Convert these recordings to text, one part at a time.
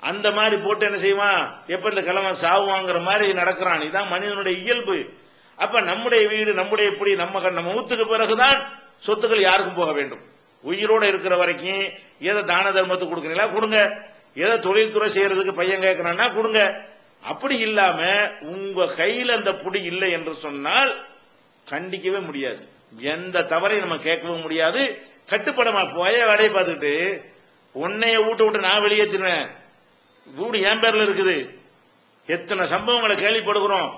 அந்த மாதிரி போட்டு என்ன செய்வான், எப்ப இந்த கிழமை சாவுவாங்கிற மாதிரி நடக்கிறான். இதுதான் மனிதனுடைய இயல்பு. அப்ப நம்முடைய வீடு நம்முடைய எப்படி நம்ம மௌத்துக்கு பிறகுதான் சொத்துக்கள் யாருக்கும் போக வேண்டும். உயிரோட இருக்கிற வரைக்கும் ஏதோ தான தர்மத்துக்கு கொடுக்குறீங்களா கொடுங்க, ஏதோ தொழில்துறை செய்யறதுக்கு பையன் கேட்கிறான்னா கொடுங்க. அப்படி இல்லாம உங்க கையில் அந்த புடி இல்லை என்று சொன்னால் கண்டிக்கவே முடியாது. எந்த தவறையும் நம்ம கேட்கவும் முடியாது. கட்டுப்படமா போய வேலையை பார்த்துக்கிட்டு உன்னைய வீட்டு விட்டு நான் வெளியேற்றினேன், வீடு என் பேர்ல இருக்குது, எத்தனை சம்பவங்களை கேள்விப்படுகிறோம்.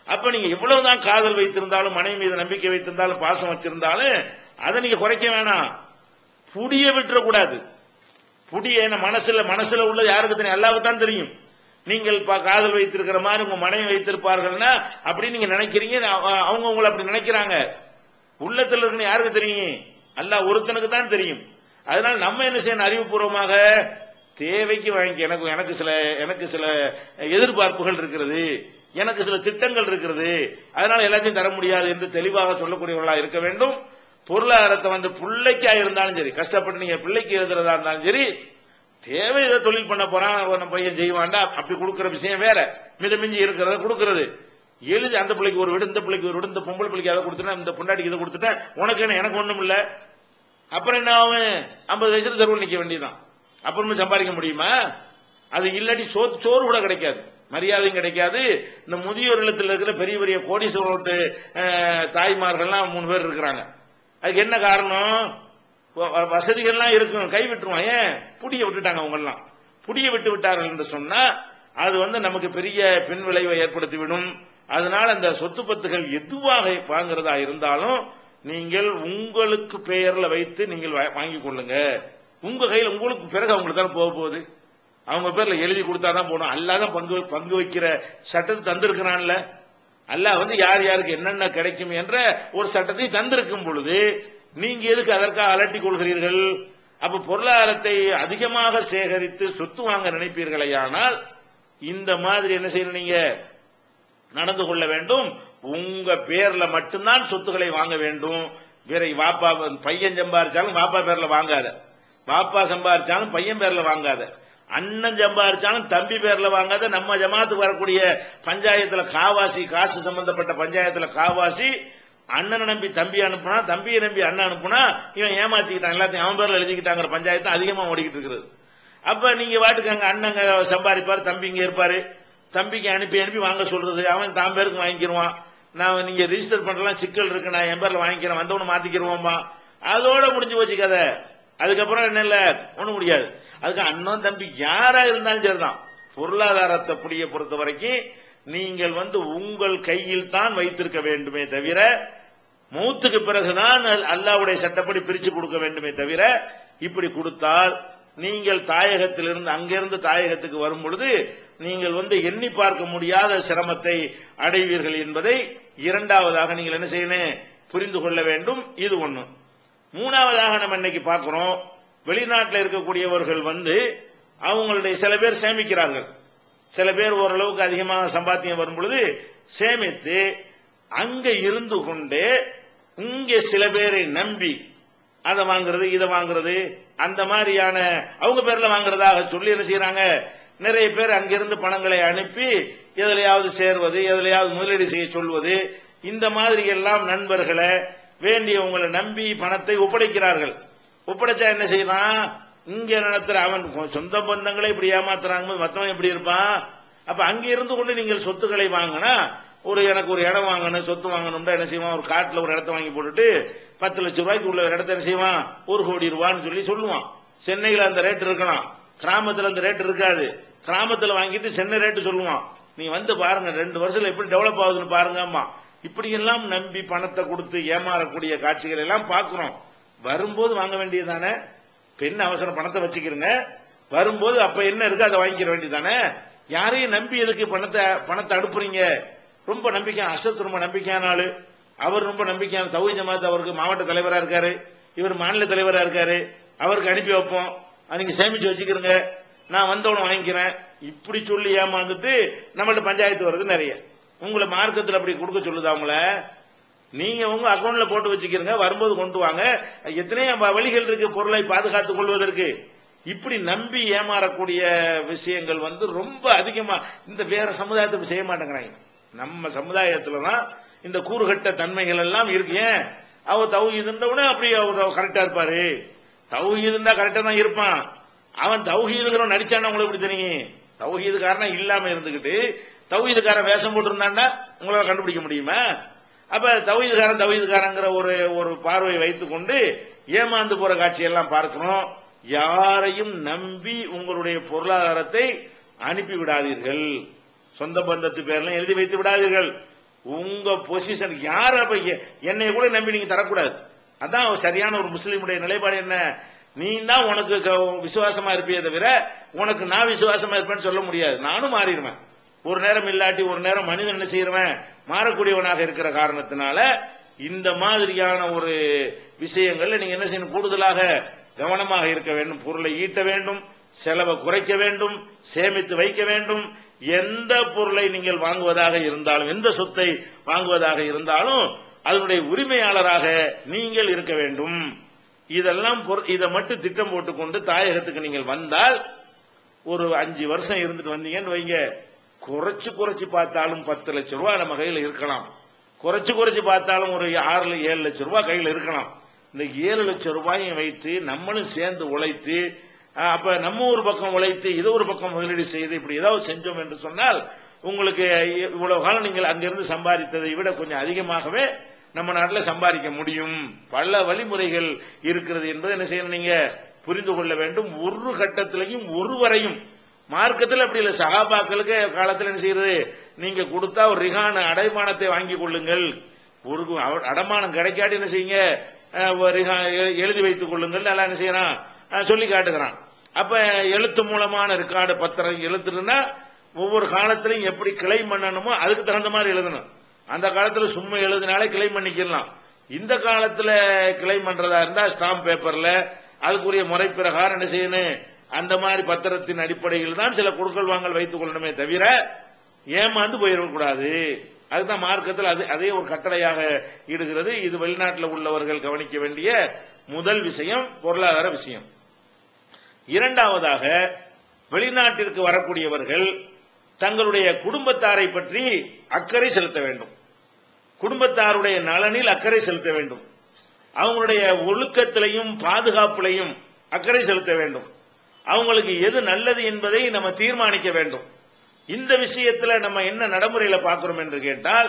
அப்ப நீங்க எவ்வளவுதான் காதல் வைத்திருந்தாலும், மனைவி மீது நம்பிக்கை வைத்திருந்தாலும், பாசம் வச்சிருந்தாலும் அதை நீங்க குறைக்க வேணாம். புடிய விட்டுறக்கூடாது. புடிய மனசுல உள்ள யாருக்கு தெரியும்? அல்லாஹ்வுக்கு தான் தெரியும். நீங்கள் காதல் வைத்திருக்கிற மாதிரி உங்க மனைவி வைத்திருப்பார்கள்னா அப்படி நீங்க நினைக்கிறீங்க, அவங்க உங்களை அப்படி நினைக்கிறாங்க. உள்ளத்தில் இருக்குன்னு யாருக்கு தெரியும்? அல்லாஹ் ஒருத்தனுக்கு தான் தெரியும். அதனால நம்ம என்ன செய்யணும், அறிவுபூர்வமாக தேவைக்கு வாங்கி, எனக்கு சில எதிர்பார்ப்புகள் இருக்கிறது, எனக்கு சில திட்டங்கள் இருக்கிறது, அதனால எல்லாத்தையும் தர முடியாது என்று தெளிவாக சொல்லக்கூடியவர்களாக இருக்க வேண்டும். பொருளாதாரத்தை பிள்ளைக்கா இருந்தாலும் சரி, கஷ்டப்பட்டு நீங்க பிள்ளைக்கு எழுதுறதா இருந்தாலும் சரி, தேவை இதை தொழில் பண்ண போறான் பையன் செய்வான்டா, அப்படி கொடுக்கிற விஷயம் வேற. மிதமிஞ்சி இருக்கிறத கொடுக்கிறது எழுதி, அந்த பிள்ளைக்கு ஒரு விடு, இந்த பிள்ளைக்கு ஒரு விடு, இந்த பொம்பளை பிள்ளைக்கு அதை கொடுத்துட்டேன், இந்த பொண்டாட்டிக்கு இதை கொடுத்துட்டேன், உனக்கு என்ன எனக்கு ஒண்ணும் இல்ல. அப்புறம் என்ன ஆகும்? 50 வயசுல தெருவில் நிக்க வேண்டியதான். அப்புறமே சம்பாதிக்க முடியுமா? அது இல்லாட்டி சோறு கூட கிடைக்காது, மரியாதையும் கிடைக்காது. இந்த முதியோர் இல்லத்தில் இருக்கிற பெரிய பெரிய கோடீஸ்வரர் தாய்மார்கள்லாம் 3 பேர் இருக்கிறாங்க. அதுக்கு என்ன காரணம்? வசதிகள்லாம் இருக்கும், கை விட்டுருவான். ஏன்? புடிய விட்டுட்டாங்க. அவங்க எல்லாம் புடிய விட்டு விட்டார்கள் என்று சொன்னா அது நமக்கு பெரிய பின் விளைவை ஏற்படுத்திவிடும். அதனால அந்த சொத்து பத்துகள் எதுவாக வாங்குறதா இருந்தாலும் நீங்கள் உங்களுக்கு பெயர்ல வைத்து நீங்கள் வாங்கி கொள்ளுங்க. உங்க கையில் உங்களுக்கு பிறகு அவங்களுக்கு தான் போக போகுது. அவங்க பேர்ல எழுதி கொடுத்தாதான் போகணும். அல்லாதான் பங்கு வைக்கிற சட்டத்தை தந்திருக்கிறான்ல. அல்லாஹ் யார் யாருக்கு என்னென்ன கிடைக்கும் என்ற ஒரு சட்டத்தை தந்திருக்கும் பொழுது நீங்க எதுக்கு அதற்காக அலட்டி கொள்கிறீர்கள்? அப்ப பொருளாதாரத்தை அதிகமாக சேகரித்து சொத்து வாங்க நினைப்பீர்களேயானால் இந்த மாதிரி என்ன செய்யணும், நீங்க நடந்து கொள்ள வேண்டும். உங்க பேர்ல மட்டும்தான் சொத்துக்களை வாங்க வேண்டும். வேற வாப்பா பையன் சம்பாரிச்சாலும் வாப்பா பேர்ல வாங்காத, வாப்பா சம்பாரிச்சாலும் பையன் பேர்ல வாங்காத, அண்ணன் சம்பாரிச்சாலும் தம்பி பேர்ல வாங்காத. நம்ம ஜமாத்துக்கு வரக்கூடிய பஞ்சாயத்துல காசு சம்பந்தப்பட்ட பஞ்சாயத்துல காவாசி அண்ணனை நம்பி தம்பி அனுப்புனா, தம்பியை நம்பி அண்ணன் அனுப்புனா இவன் ஏமாத்திக்கிட்டான், எல்லாத்தையும் அவன் பேர்ல எழுதிக்கிட்டாங்கிற பஞ்சாயத்து அதிகமா ஓடிக்கிட்டு இருக்கிறது. அப்ப நீங்க வாட்டுக்கு அங்க அண்ணங்க சம்பாதிப்பாரு, தம்பி இங்க இருப்பாரு, தம்பிக்கு அனுப்பி வாங்க சொல்றது, அவன் தான் பேருக்கு வாங்கிக்கிடுவான். நான் நீங்க ரிஜிஸ்டர் பண்றலாம் சிக்கல் இருக்கு, நான் என் பேர்ல வாங்கிக்கிறேன், வந்தவனு மாத்திக்கிடுவோம்பா. அதோட முடிஞ்சு போச்சு கதை. அதுக்கப்புறம் என்ன இல்ல, ஒண்ணும் முடியாது. அதுக்கு அண்ணன் தம்பி யாரா இருந்தாலும் சரிதான். பொருளாதாரத்தை புடிய பொறுத்த வரைக்கும் நீங்கள் உங்கள் கையில் தான் வைத்திருக்க வேண்டுமே தவிர, மௌத்துக்கு பிறகுதான் அல்லாஹ்வுடைய சட்டப்படி பிரிச்சு கொடுக்க வேண்டுமே தவிர, இப்படி கொடுத்தால் நீங்கள் தாயகத்திலிருந்து அங்கிருந்து தாயகத்துக்கு வரும் பொழுது நீங்கள் எண்ணி பார்க்க முடியாத சிரமத்தை அடைவீர்கள் என்பதை இரண்டாவதாக நீங்கள் என்ன செய்யணும், புரிந்து கொள்ள வேண்டும். இது ஒண்ணு. மூணாவதாக நம்ம இன்னைக்கு பார்க்கிறோம், வெளிநாட்டில் இருக்கக்கூடியவர்கள் அவங்களுடைய சில பேர் சேமிக்கிறார்கள். சில பேர் ஓரளவுக்கு அதிகமாக சம்பாத்தியம் வரும் பொழுது சேமித்து அங்க இருந்து கொண்டே இங்க சில பேரை நம்பி அதை வாங்குறது இதை வாங்குறது அந்த மாதிரியான அவங்க பேர்ல வாங்குறதாக சொல்லி என்ன செய்யறாங்க, நிறைய பேர் அங்கிருந்து பணங்களை அனுப்பி எதிலையாவது சேர்வது, எதிலையாவது முதலீடு செய்ய சொல்வது, இந்த மாதிரி எல்லாம் நண்பர்களை வேண்டியவங்களை நம்பி பணத்தை ஒப்படைக்கிறார்கள். ஒப்படைச்சா என்ன செய்யறான், இங்க நடத்துற அவன் சொந்த பந்தங்களை இப்படி ஏமாத்துறாங்க, மத்தவன் எப்படி இருப்பான்? அப்ப அங்க இருந்து கொண்டு நீங்கள் சொத்துக்களை வாங்கினா, எனக்கு ஒரு இடம் வாங்கணும், சொத்து வாங்கணும்னா என்ன செய்வான், ஒரு காட்டுல ஒரு இடத்த வாங்கி போட்டுட்டு 10 லட்சம் ரூபாய்க்கு உள்ள இடத்த என்ன செய்வான், 1 கோடி ரூபான்னு சொல்லுவான். சென்னையில அந்த ரேட் இருக்கலாம், கிராமத்துல அந்த ரேட் இருக்காது. கிராமத்துல வாங்கிட்டு சென்னை ரேட்டு சொல்லுவான். நீ பாருங்க 2 வருஷத்துல எப்படி டெவலப் ஆகுதுன்னு பாருங்க. அம்மா இப்படி எல்லாம் நம்பி பணத்தை கொடுத்து ஏமாறக்கூடிய காட்சிகள் எல்லாம் பார்க்கிறோம். வரும்போது வாங்க வேண்டியதானே, பெண் அவசரம் பணத்தை வச்சுக்கிறங்க, வரும்போது அப்ப என்ன இருக்கு அதை வாங்கிக்கிற வேண்டியதானே. யாரையும் நம்பி எதுக்கு பணத்தை அனுப்புறீங்க? ரொம்ப நம்பிக்கையான அசத், ரொம்ப நம்பிக்கையான ஆளு அவர், ரொம்ப நம்பிக்கையான தௌஹீத் ஜமாத், அவருக்கு மாவட்ட தலைவரா இருக்காரு, இவர் மாநில தலைவரா இருக்காரு, அவருக்கு அனுப்பி வைப்போம், நீங்க சேமிச்சு வச்சுக்கிறங்க, நான் வந்தவன வாங்கிக்கிறேன், இப்படி சொல்லி ஏமாந்துட்டு நம்மள்ட்ட பஞ்சாயத்து வருது நிறைய. உங்களை மார்க்கத்தில் அப்படி கொடுக்க சொல்லுது அவங்கள. நீங்க உங்க அக்கௌண்ட்ல போட்டு வச்சுக்கிறங்க, வரும்போது கொண்டு வாங்க. எத்தனையோ வழிகள் இருக்கு பொருளை பாதுகாத்துக் கொள்வதற்கு. இப்படி நம்பி ஏமாறக்கூடிய விஷயங்கள் வந்து ரொம்ப அதிகமா இந்த வேற சமுதாயத்துக்கு செய்ய மாட்டேங்கிறாங்க. நம்ம சமுதாயத்துலதான் இந்த கூறுகட்ட தன்மைகள் எல்லாம் இருக்கு. ஏன் அவர் தௌஹீதுன்றவனே அப்படி அவர் கரெக்டா இருப்பாரு, தௌஹீதுன்னா கரெக்டா தான் இருப்பான். அவன் தௌஹீதுங்கிறவன் நடிச்சானா உங்களுக்கு எப்படி தெரியும்? தௌஹீதுக்காரனா இல்லாம இருந்துகிட்டு தௌஹீதுக்காரன் வேஷம் போட்டிருந்தான்னா உங்களால கண்டுபிடிக்க முடியுமா? அப்ப தௌஹீதுக்காரங்கிற ஒரு பார்வையை வைத்துக் கொண்டு ஏமாந்து போற காட்சியெல்லாம் பார்க்கணும். யாரையும் நம்பி உங்களுடைய பொருளாதாரத்தை அனுப்பி விடாதீர்கள். சொந்த பந்தத்து பேர்லாம் எழுதி வைத்து விடாதீர்கள். உங்க பொசிஷன் யார என்னை கூட நம்பி நீங்க தரக்கூடாது. அதான் சரியான ஒரு முஸ்லீமுடைய நிலைப்பாடு. என்ன, நீ தான் உனக்கு விசுவாசமா இருப்பியே தவிர உனக்கு நான் விசுவாசமா இருப்பேன்னு சொல்ல முடியாது. நானும் மாறிடுவேன். ஒரு நேரம் இல்லாட்டி ஒரு நேரம் மனிதன் என்ன செய்யறவன் மாறக்கூடியவனாக இருக்கிற காரணத்தினால இந்த மாதிரியான ஒரு விஷயங்கள்ல நீங்க என்ன செய்யணும், கூடுதலாக கவனமாக இருக்க வேண்டும். பொருளை ஈட்ட வேண்டும், செலவை குறைக்க வேண்டும், சேமித்து வைக்க வேண்டும். எந்த பொருளை நீங்கள் வாங்குவதாக இருந்தாலும், எந்த சொத்தை வாங்குவதாக இருந்தாலும் அதனுடைய உரிமையாளராக நீங்கள் இருக்க வேண்டும். இதெல்லாம் இதை மட்டும் திட்டம் போட்டுக்கொண்டு தாயகத்துக்கு நீங்கள் வந்தால் ஒரு 5 வருஷம் இருந்துட்டு வந்தீங்கன்னு வைங்க, குறைச்சு பார்த்தாலும் 10 லட்சம் ரூபாய் நம்ம கையில் இருக்கலாம். குறைச்சு பார்த்தாலும் ஒரு 6-7 லட்சம் ரூபாய் கையில் இருக்கலாம். இந்த 7 லட்சம் ரூபாயும் வைத்து நம்மளும் சேர்ந்து உழைத்து, அப்ப நம்ம ஒரு பக்கம் உழைத்து இதை ஒரு பக்கம் முதலீடு செய்து இப்படி ஏதாவது செஞ்சோம் என்று சொன்னால் உங்களுக்கு இவ்வளவு காலம் நீங்கள் அங்கிருந்து சம்பாதித்ததை விட கொஞ்சம் அதிகமாகவே நம்ம நாட்டில் சம்பாதிக்க முடியும். பல வழிமுறைகள் இருக்கிறது என்பதை என்ன செய்யணும், நீங்க புரிந்து கொள்ள வேண்டும். ஒரு கட்டத்திலையும் ஒருவரையும் மார்க்கத்தில் அப்படி இல்லை. சஹாபாக்களுக்கு காலத்தில் என்ன செய்யறது, நீங்க கொடுத்தா ஒரு ரிஹான அடைமானத்தை வாங்கி கொள்ளுங்கள், ஒரு அடமானம் கிடைக்காட்டி என்ன செய்யுங்க எழுதி வைத்துக் கொள்ளுங்கள், நல்லா என்ன செய்யறான் சொல்லி காட்டுகிறான். அப்ப எழுத்து மூலமான ரெக்கார்டு பத்திரம் எழுத்துனா ஒவ்வொரு காலத்திலையும் எப்படி கிளைம் பண்ணணுமோ அதுக்கு தகுந்த மாதிரி எழுதணும். அந்த காலத்துல சும்மா எழுதினாலே கிளைம் பண்ணிக்கலாம். இந்த காலத்துல கிளைம் பண்றதா இருந்தா ஸ்டாம்ப் பேப்பர்ல அதுக்குரிய முறை பிரகாரம் என்ன செய்யணும், அந்த மாதிரி பத்திரத்தின் அடிப்படையில் தான் சில கொடுக்கல் வாங்கல் வைத்துக் கொள்ளணுமே தவிர ஏமாந்து போயிடக்கூடாது. அதுதான் மார்க்கத்தில் அதே ஒரு கட்டளையாக இடுகிறது. இது வெளிநாட்டில் உள்ளவர்கள் கவனிக்க வேண்டிய முதல் விஷயம், பொருளாதார விஷயம். இரண்டாவதாக, வெளிநாட்டிற்கு வரக்கூடியவர்கள் தங்களுடைய குடும்பத்தாரை பற்றி அக்கறை செலுத்த வேண்டும். குடும்பத்தாருடைய நலனில் அக்கறை செலுத்த வேண்டும். அவங்களுடைய ஒழுக்கத்திலையும் பாதுகாப்பிலையும் அக்கறை செலுத்த வேண்டும். அவங்களுக்கு எது நல்லது என்பதை நம்ம தீர்மானிக்க வேண்டும். இந்த விஷயத்துல நம்ம என்ன நடைமுறையில பார்க்கிறோம் என்று கேட்டால்,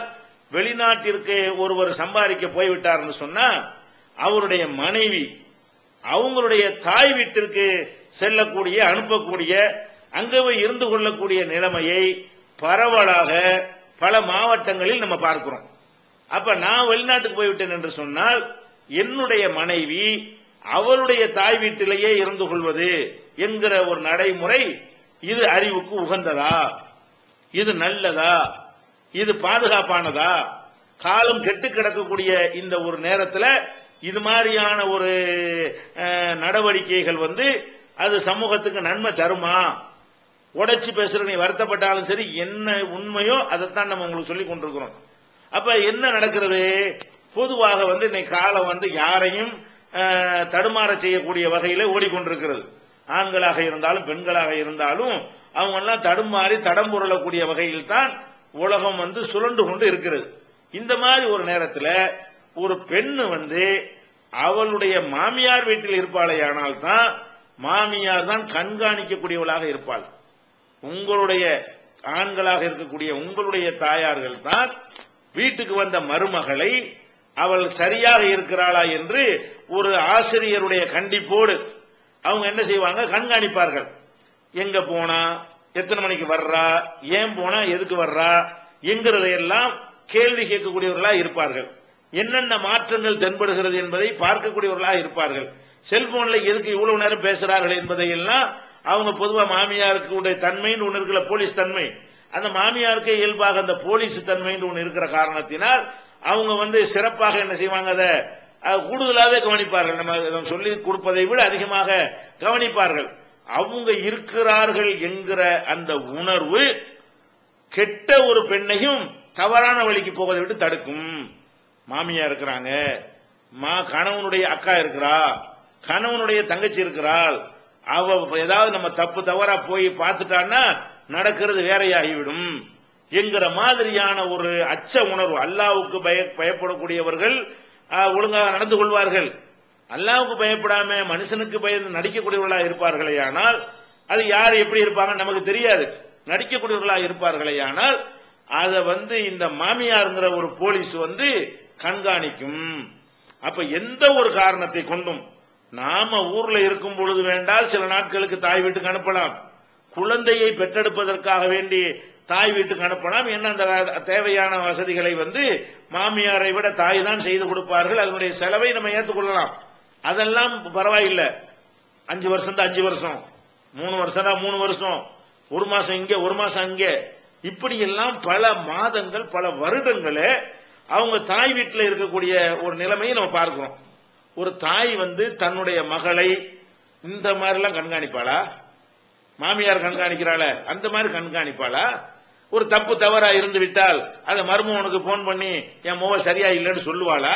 வெளிநாட்டிற்கு ஒருவர் சம்பாதிக்க போய்விட்டார்னு சொன்னா அவருடைய மனைவி அவங்களுடைய தாய் வீட்டிற்கு செல்லக்கூடிய அனுப்பக்கூடிய அங்கே இருந்து கொள்ளக்கூடிய நிலைமையை பரவலாக பல மாவட்டங்களில் நம்ம பார்க்கிறோம். அப்ப நான் வெளிநாட்டுக்கு போய்விட்டேன் என்று சொன்னால் என்னுடைய மனைவி அவருடைய தாய் வீட்டிலேயே இருந்து கொள்வது என்கிற ஒரு நடைமுறை, இது அறிவுக்கு உகந்ததா, இது நல்லதா, இது பாதுகாப்பானதா? காலம் கெட்டு கிடக்கக்கூடிய இந்த ஒரு நேரத்தில் இது மாதிரியான ஒரு நடவடிக்கைகள் அது சமூகத்துக்கு நன்மை தருமா? உடைச்சு பேசுற நீ வருத்தப்பட்டாலும் சரி, என்ன உண்மையோ அதைத்தான் நம்ம உங்களுக்கு சொல்லி கொண்டிருக்கிறோம். அப்ப என்ன நடக்கிறது, பொதுவாக இன்னைக்கு காலம் யாரையும் தடுமாற செய்யக்கூடிய வகையில ஓடிக்கொண்டிருக்கிறது. ஆண்களாக இருந்தாலும் பெண்களாக இருந்தாலும் அவங்க எல்லாம் தடுமாறி தடம் புரளக்கூடிய வகையில் தான் உலகம் சுழண்டு கொண்டு இருக்கிறது. இந்த மாதிரி ஒரு நேரத்தில் ஒரு பெண்ணு அவளுடைய மாமியார் வீட்டில் இருப்பாளே ஆனால் தான் மாமியார் தான் கண்காணிக்கக்கூடியவளாக இருப்பாள். உங்களுடைய ஆண்களாக இருக்கக்கூடிய உங்களுடைய தாயார்கள் தான் வீட்டுக்கு வந்த மருமகளை அவள் சரியாக இருக்கிறாளா என்று ஒரு ஆசிரியருடைய கண்டிப்போடு அவங்க என்ன செய்வாங்க, கண்காணிப்பார்கள். எங்க போனா, எத்தனை மணிக்கு வர்றா, ஏன் போனா, எதுக்கு வர்றா என்கிறதையெல்லாம் கேள்வி கேட்கக்கூடியவர்களாக இருப்பார்கள். என்னென்ன மாற்றங்கள் தென்படுகிறது என்பதை பார்க்கக்கூடியவர்களாக இருப்பார்கள். செல்போன்ல எதுக்கு இவ்வளவு நேரம் பேசுறார்கள் என்பதையெல்லாம் அவங்க பொதுவா மாமியாருக்கு தன்மைன்னு ஒன்று இருக்கிற போலீஸ் தன்மை, அந்த மாமியாருக்கே இயல்பாக அந்த போலீஸ் தன்மைன்னு ஒன்று இருக்கிற காரணத்தினால் அவங்க சிறப்பாக என்ன செய்வாங்க, அதை கூடுதலாகவே கவனிப்பார்கள். நம்ம சொல்லி கொடுப்பதை விட அதிகமாக கவனிப்பார்கள். அவங்க இருக்கிறார்கள் என்கிற அந்த உணர்வு கெட்ட ஒரு பெண்ணையும் தவறான வழிக்கு போவதை விட்டு தடுக்கும். மாமியா இருக்கிறாங்க, கணவனுடைய அக்கா இருக்கிறா, கணவனுடைய தங்கச்சி இருக்கிறாள், ஏதாவது நம்ம தப்பு தவறா போய் பார்த்துட்டான்னா நடக்கிறது வேறையாகிவிடும் என்கிற மாதிரியான ஒரு அச்ச உணர்வு. அல்லாஹ்வுக்கு பயப்படக்கூடியவர்கள் ஒழுங்காக நடந்து கொள்வார்கள். அல்லாஹ்வுக்கு பயப்படாம மனுஷனுக்கு பயந்து நடிக்கக்கூடியவர்களாக இருப்பார்களே ஆனால், அது யார் எப்படி இருப்பாங்க நமக்கு தெரியாது. நடிக்கக்கூடியவர்களாக இருப்பார்களே ஆனால் அதை இந்த மாமியாருங்கிற ஒரு போலீஸ் கண்காணிக்கும். அப்ப எந்த ஒரு காரணத்தை கொண்டும் நாம ஊர்ல இருக்கும் பொழுது வேண்டால் சில நாட்களுக்கு தாய் வீட்டுக்கு அனுப்பலாம். குழந்தையை பெற்றெடுப்பதற்காக வேண்டி தாய் வீட்டுக்கு அனுப்பலாம். என்ன அந்த தேவையான வசதிகளை மாமியாரை விட தாய் தான் செய்து கொடுப்பார்கள். அதனுடைய செலவை நம்ம ஏற்றுக்கொள்ளலாம். அதெல்லாம் பரவாயில்லை. 5 வருஷம் தான் 5 வருஷம், 3 வருஷம் தான் 3 வருஷம், 1 மாசம் இங்கே 1 மாசம் அங்கே, இப்படி எல்லாம் பல மாதங்கள் பல வருடங்களே அவங்க தாய் வீட்டில் இருக்கக்கூடிய ஒரு நிலைமையை நம்ம பார்க்கிறோம். ஒரு தாய் தன்னுடைய மகளை இந்த மாதிரிலாம் கண்காணிப்பாளா? மாமியார் கண்காணிக்கிறாள அந்த மாதிரி கண்காணிப்பாளா? ஒரு தப்பு தவறா இருந்து விட்டால் அதை மருமகனுக்கு போன் பண்ணி என் முகம் சரியா இல்லைன்னு சொல்லுவாளா?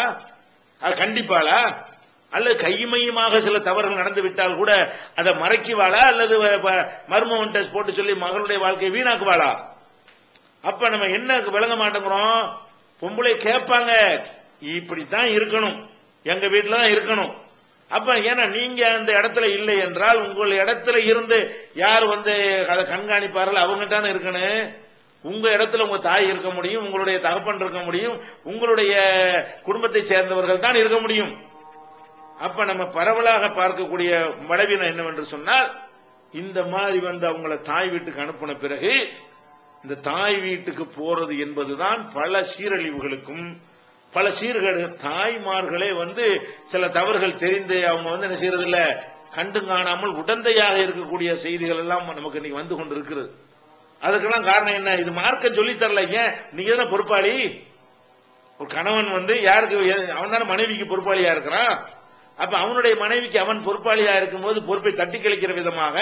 அது கண்டிப்பாளா? அல்லது கைமையுமாக சில தவறுகள் நடந்து விட்டால் கூட அதை மறைக்குவாளா? அல்லது மருமகன் டெஸ்ட் போட்டு சொல்லி மகளுடைய வாழ்க்கையை வீணாக்குவாளா? அப்ப நம்ம என்ன விளங்க மாட்டேங்கிறோம்? பொம்பளை கேட்பாங்க, இப்படித்தான் இருக்கணும், எங்க வீட்டுல தான் இருக்கணும். அப்ப ஏன்னா நீங்க அந்த இடத்துல இல்லை என்றால் உங்கள் இடத்துல இருந்து யார் அதை கண்காணிப்பார்கள்? அவங்க தானே இருக்கணும். உங்க இடத்துல உங்க தாய் இருக்க முடியும், உங்களுடைய தகப்பன் இருக்க முடியும், உங்களுடைய குடும்பத்தை சேர்ந்தவர்கள் தான் இருக்க முடியும். அப்ப நம்ம பரவலாக பார்க்கக்கூடிய பலவீனம் என்னவென்று சொன்னால், இந்த மாதிரி அவங்கள தாய் வீட்டுக்கு அனுப்பின பிறகு இந்த தாய் வீட்டுக்கு போறது என்பதுதான் பல சீரழிவுகளுக்கும் பல சீர்கேடு. தாய்மார்களே சில தவறுகள் தெரிந்து அவங்க என்ன செய்யறது இல்ல, கண்டு காணாமல் உடந்தையாக இருக்கக்கூடிய செய்திகள் எல்லாம் நமக்கு இன்னைக்கு வந்து கொண்டிருக்கிறது. அதுக்கெல்லாம் காரணம் என்ன? இது மார்க்கம் சொல்லி தரல. ஏன் நீங்க தானே பொறுப்பாளி. ஒரு கணவன் யாருக்கு அவன் தானே மனைவிக்கு பொறுப்பாளியா இருக்கிறான். அப்ப அவனுடைய மனைவிக்கு அவன் பொறுப்பாளியா இருக்கும் போது பொறுப்பை தட்டி கழிக்கிற விதமாக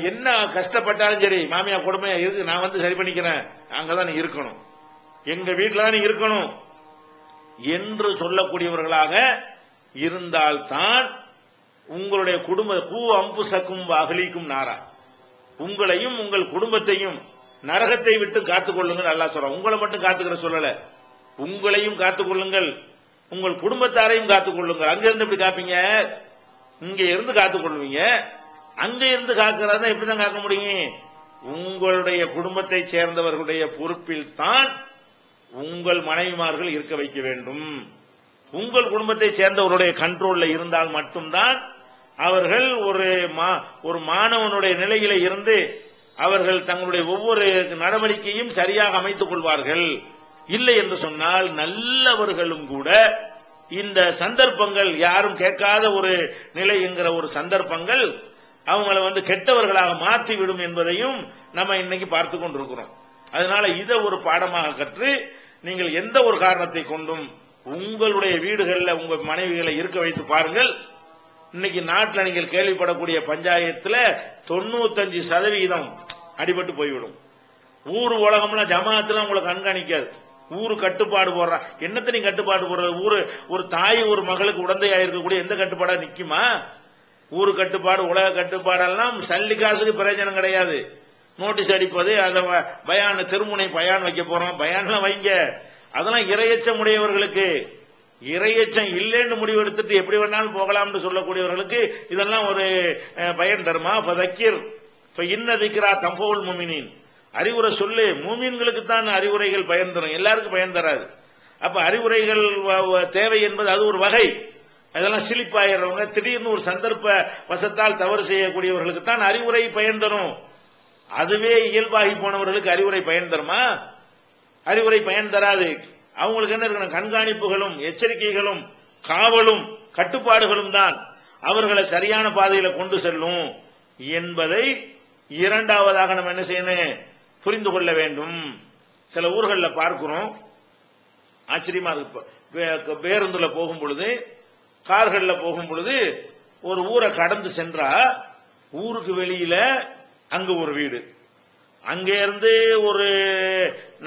என்ன கஷ்டப்பட்டாலும் சரி, மாமியா கொடுமையா இருக்கு, நான் சரி பண்ணிக்கிறேன், அங்கதான் நீ இருக்கணும், எங்க வீட்டுல தான் நீ இருக்கணும் என்று சொல்லக்கூடியவர்களாக இருந்தால்தான் உங்களுடைய குடும்ப பூ அம்புசக்கும் அகலிக்கும் நாரா, உங்களையும் உங்கள் குடும்பத்தையும் நரகத்தை விட்டு காத்துக் கொள்ளுங்கள். அல்லாஹ் சொல்றான். உங்களை மட்டும் காத்துக்கிற சொல்லல, உங்களையும் காத்துக் கொள்ளுங்கள், உங்கள் குடும்பத்தாரையும் காத்துக் கொள்ளுங்கள். அங்க இருந்து எப்படி காப்பீங்க? இங்க இருந்து காத்துக் கொள்வீங்க. அங்க இருந்து காக்கிறதா எப்படிதான் காக்க முடியும்? உங்களுடைய குடும்பத்தை சேர்ந்தவர்களுடைய பொறுப்பில் தான் உங்கள் மனைவிமார்கள் இருக்க வைக்க வேண்டும். உங்கள் குடும்பத்தை சேர்ந்தவருடைய கண்ட்ரோல்ல இருந்தால் மட்டும்தான் அவர்கள் ஒரு மாணவனுடைய நிலையில இருந்து அவர்கள் தங்களுடைய ஒவ்வொரு நடவடிக்கையும் சரியாக அமைத்துக் கொள்வார்கள். இல்லை என்று சொன்னால் நல்லவர்களும் கூட இந்த சந்தர்ப்பங்கள், யாரும் கேட்காத ஒரு நிலை என்கிற ஒரு சந்தர்ப்பங்கள் அவங்களை கெட்டவர்களாக மாற்றிவிடும் என்பதையும் நம்ம இன்னைக்கு பார்த்து கொண்டிருக்கிறோம். அதனால இதை ஒரு பாடமாக கற்று நீங்கள் எந்த ஒரு காரணத்தை கொண்டும் உங்களுடைய வீடுகளில் உங்க மனைவிகளை இருக்க வைத்து பாருங்கள். இன்னைக்கு நாட்டில் நீங்கள் கேள்விப்படக்கூடிய பஞ்சாயத்துல 95% அடிபட்டு போய்விடும். ஊர் உலகம்லாம் ஜமாத்துல உங்களை கண்காணிக்காது. ஊரு கட்டுப்பாடு போடுறா, என்னத்தை நீ கட்டுப்பாடு போடுறது? ஒரு தாய் ஒரு மகளுக்கு உடந்தையா இருக்கக்கூடிய எந்த கட்டுப்பாடா நிக்குமா? ஊரு கட்டுப்பாடு உலக கட்டுப்பாடெல்லாம் சல்லி காசுக்கு பிரயோஜனம் கிடையாது. நோட்டீஸ் அடிப்பது, அந்த பயான் தெருமுனை பயான் வைக்க போறோம், பயான்லாம் வைங்க, அதெல்லாம் இரையச்சம் உடையவர்களுக்கு. இரையச்சம் இல்லைன்னு முடிவெடுத்துட்டு எப்படி வேணாலும் போகலாம்னு சொல்லக்கூடியவர்களுக்கு இதெல்லாம் ஒரு பயன் தருமா? ஃபதக்கிர் இன்னதிக்ரா தம்பவுல் முமினின், அறிவுரை சொல்லு. மூமின்களுக்கு தான் அறிவுரைகள் பயன் தரும், எல்லாருக்கும் பயன் தராது. அப்ப அறிவுரைகள் தேவை என்பது அது ஒரு வகை. அதெல்லாம் சிலிப்பாயிடுறவங்க, திடீர்னு ஒரு சந்தர்ப்ப வசத்தால் தவறு செய்யக்கூடியவர்களுக்கு தான் அறிவுரை பயன் தரும். அதுவே இயல்பாகி போனவர்களுக்கு அறிவுரை பயன் தருமா? அறிவுரை பயன் தராது. அவங்களுக்கு என்ன இருக்கணும்? கண்காணிப்புகளும் எச்சரிக்கைகளும் காவலும் கட்டுப்பாடுகளும் தான் அவர்களை சரியான பாதையில கொண்டு செல்லும் என்பதை இரண்டாவதாக நம்ம என்ன செய்யணும்? புரிந்து கொள்ள வேண்டும். சில ஊர்களில் பார்க்கிறோம், ஆச்சரியமா இருக்கு. பேருந்துல போகும் பொழுது, கார்கள்ல போகும் பொழுது ஒரு ஊரை கடந்து சென்றா ஊருக்கு வெளியில அங்க ஒரு வீடு, அங்க இருந்து ஒரு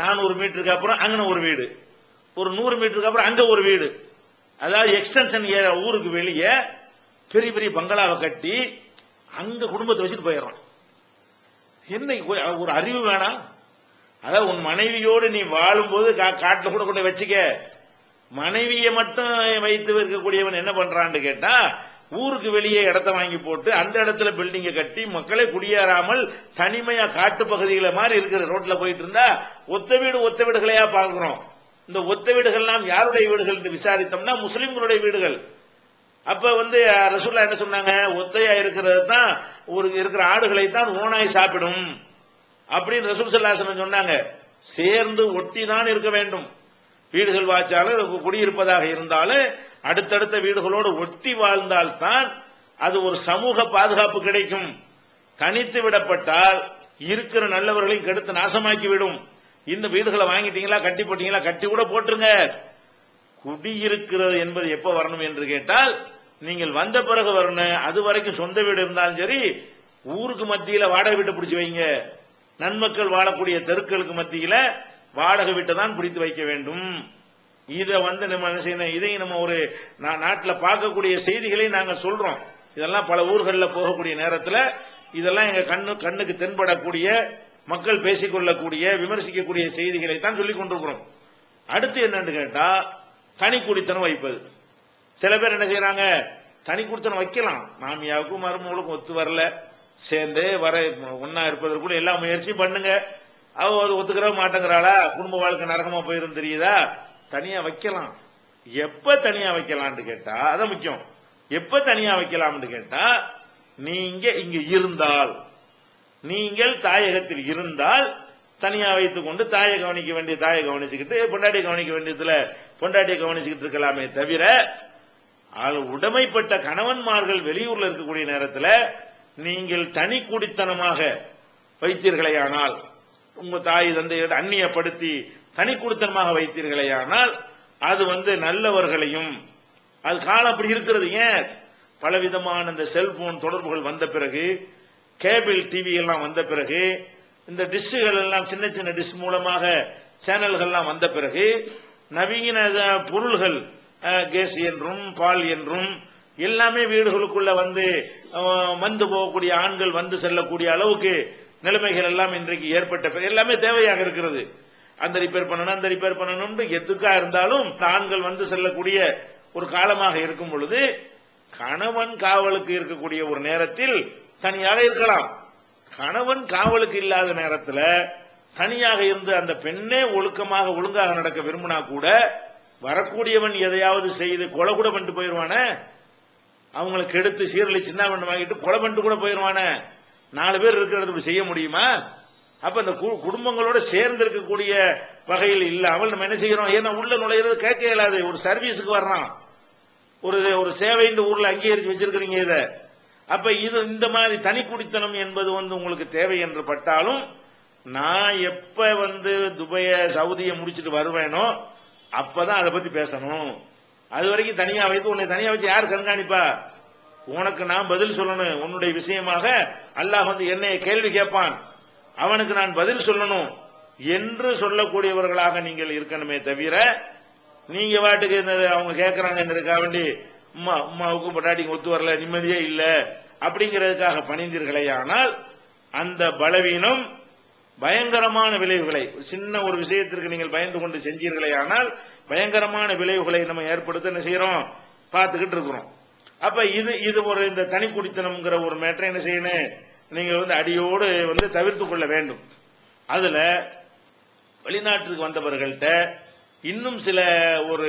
400 மீட்டருக்கு அப்புறம் அங்க ஒரு வீடு, ஒரு 100 மீட்டருக்கு அப்புறம் அங்க ஒரு வீடு. அதாவது எக்ஸ்டென்ஷன் ஊருக்கு வெளியே பெரிய பெரிய பங்களாவை கட்டி அங்க குடும்பத்தை வச்சுட்டு போயிடறான். என்ன ஒரு அறிவு வேணாம்? அதாவது உன் மனைவியோடு நீ வாழும்போது காட்டுல கூட கொண்டு வச்சுக்க. மனைவியை மட்டும் வைத்து இருக்கக்கூடியவன் என்ன பண்றான்னு கேட்டா, ஊருக்கு வெளியே இடத்த வாங்கி போட்டு அந்த இடத்துல பில்டிங்க கட்டி மக்களை குடியேறாமல் தனிமையா காட்டு பகுதிகளை மாதிரி இருக்கிற ரோட்ல போயிட்டு இருந்தா ஒத்த வீடுகளையா பார்க்கிறோம். இந்த ஒத்த வீடுகள்லாம் யாருடைய வீடுகள் என்று விசாரித்தோம்னா முஸ்லிம்களுடைய வீடுகள். அப்ப ரசூலுல்லாஹ் என்ன சொன்னாங்க, ஒத்தையா இருக்கிறது தான் இருக்கிற ஆடுகளை தான் ஓனாய் சாப்பிடும் அப்படின்னு ரசூல் ஸல்லல்லாஹு அலைஹி வஸல்லம் சொன்னாங்க. சேர்ந்து ஒட்டி தான் இருக்க வேண்டும். வீடுகள் வாச்சாலும் குடியிருப்பதாக இருந்தாலும் அடுத்தடுத்த வீடுகளோடு ஒட்டி வாழ்ந்தால்தான் அது ஒரு சமூக பாதுகாப்பு கிடைக்கும். தனித்து விடப்பட்டால் இருக்கிற நல்லவர்களையும் கெடுத்து நாசமாக்கி விடும். இந்த வீடுகளை வாங்கிட்டீங்களா, கட்டி போட்டீங்களா, கட்டி கூட போட்டுருங்க. குடியிருக்கிறது என்பது எப்ப வரணும் என்று கேட்டால், நீங்கள் வந்த பிறகு வரணும். அது வரைக்கும் சொந்த வீடு இருந்தாலும் சரி, ஊருக்கு மத்தியில வாடகை வீட்டை பிடிச்சு வைங்க. நன்மக்கள் வாழக்கூடிய தெருக்களுக்கு மத்தியில வாடகை வீட்டை தான் பிடித்து வைக்க வேண்டும். இதை நம்ம என்ன செய்யணும், இதையும் நம்ம ஒரு நாட்டில் பார்க்கக்கூடிய செய்திகளை நாங்கள் சொல்றோம். இதெல்லாம் பல ஊர்களில் போகக்கூடிய நேரத்தில் இதெல்லாம் எங்க கண்ணுக்கு தென்படக்கூடிய, மக்கள் பேசிக்கொள்ளக்கூடிய, விமர்சிக்கக்கூடிய செய்திகளை தான் சொல்லிக் கொண்டிருக்கிறோம். அடுத்து என்னன்னு கேட்டா, தனி குடித்தனம் வைப்பது. சில பேர் என்ன செய்யறாங்க, தனி குடித்தனம் வைக்கலாம், மாமியாவுக்கும் மருமகளுக்கும் ஒத்து வரல, சேர்ந்தே வர ஒன்னா இருப்பதற்குள்ள எல்லா முயற்சியும் பண்ணுங்க. அவ ஒத்துக்கிற மாட்டேங்கிறாளா, குடும்ப வாழ்க்கை நரகமா போயிருந்து தெரியுதா, தனியா வைக்கலாம். எப்ப தனியா வைக்கலாம்னு கேட்டா, அதான் முக்கியம். எப்ப தனியா வைக்கலாம்னு கேட்டா, நீங்க இங்க இருந்தால், நீங்கள் தாயகத்தில் இருந்தால் தனியா வைத்துக் கொண்டு தாயை கவனிக்க வேண்டிய தாயை கவனிச்சுக்கிட்டு, பொண்டாட்டியை கவனிக்க வேண்டியதுல பொண்டாட்டியை கவனிச்சுக்கிட்டு இருக்கலாமே தவிர, உடைமைப்பட்ட கணவன்மார்கள் வெளியூர்ல இருக்கக்கூடிய நேரத்தில் நீங்கள் தனி குடித்தனமாக வைத்தீர்களேயானால், உங்க தாய் தந்தையோட அந்நியப்படுத்தி தனி குடித்தனமாக வைத்தீர்களேயானால், அது நல்லவர்களையும், அது காலம் அப்படி இருக்கிறது. ஏன், பலவிதமான இந்த செல்போன் தொடர்புகள் வந்த பிறகு, கேபிள் டிவி எல்லாம் வந்த பிறகு, இந்த டிஷ்கள் எல்லாம் சின்ன சின்ன டிஷ் மூலமாக சேனல்கள்லாம் வந்த பிறகு, நவீன பொருள்கள் கேஸ் என்றும் பால் என்றும் எல்லாமே வீடுகளுக்குள்ள வந்து போகக்கூடிய ஆண்கள் வந்து செல்லக்கூடிய அளவுக்கு நிலைமைகள் எல்லாம் இன்றைக்கு ஏற்பட்ட பிறகு எல்லாமே தேவையாக இருக்கிறது. அந்த ரிப்பேர் பண்ணணும், அந்த ரிப்பேர் பண்ணணும், எதுக்கா இருந்தாலும் ஆண்கள் வந்து செல்லக்கூடிய ஒரு காலமாக இருக்கும் பொழுது, கணவன் காவலுக்கு இருக்கக்கூடிய ஒரு நேரத்தில் தனியாக இருக்கலாம். கணவன் காவலுக்கு இல்லாத நேரத்தில் தனியாக இருந்து அந்த பெண்ணே ஒழுங்காக நடக்க விரும்பினா கூட, வரக்கூடியவன் எதையாவது செய்து கொலை கூட பண்ணிட்டு போயிருவானே, அவங்களுக்கு எடுத்து சீரழி சின்ன பண்ண வாங்கிட்டு கொலை பண்ணிட்டு கூட போயிருவானே. 4 பேர் இருக்கிறது செய்ய முடியுமா? அப்ப இந்த குடும்பங்களோட சேர்ந்து இருக்கக்கூடிய வகையில் இல்லாமல் நம்ம என்ன செய்யறோம், ஏன்னா உள்ள நுழையிறது கேட்க இயலாது. ஒரு சர்வீஸுக்கு வர்றான், ஒரு சேவை இந்த ஊர்ல அங்கீகரிச்சு வச்சிருக்கிறீங்க இத. அப்ப இது இந்த மாதிரி தனி குடித்தனம் என்பது உங்களுக்கு தேவை என்று பட்டாலும், நான் எப்ப துபைய சவுதிய முடிச்சுட்டு வருவேனோ அப்பதான் அதை பத்தி பேசணும். அது வரைக்கும் தனியா வைத்து உன்னை தனியா வச்சு யார் கண்காணிப்பா? உனக்கு நான் பதில் சொல்லணும். உன்னுடைய விஷயமாக அல்லாஹ் என்னைய கேள்வி கேட்பான், அவனுக்கு நான் பதில் சொல்லணும் என்று சொல்லக்கூடியவர்களாக நீங்கள் இருக்கணுமே தவிர, நீங்க வாட்டுக்கு அவங்க கேட்கறாங்கிறதுக்காக வேண்டி அம்மாவுக்கும் பொண்டாட்டிக்கு ஒத்து வரல, நிம்மதியே இல்ல அப்படிங்கிறதுக்காக பணிந்தீர்களே, ஆனால் அந்த பலவீனம் பயங்கரமான விளைவுகளை, சின்ன ஒரு விஷயத்திற்கு நீங்கள் பயந்து கொண்டு செஞ்சீர்களே, ஆனால் பயங்கரமான விளைவுகளை நம்ம ஏற்படுத்த என்ன செய்யறோம், பார்த்துக்கிட்டு இருக்கிறோம். அப்ப இது ஒரு இந்த தனி குடித்தனம்ங்கிற ஒரு மேட்டரை என்ன செய்யணும், நீங்கள் அடியோடு தவிர்த்து கொள்ள வேண்டும். அதுல வெளிநாட்டுக்கு வந்தவர்கள்ட்ட இன்னும் சில ஒரு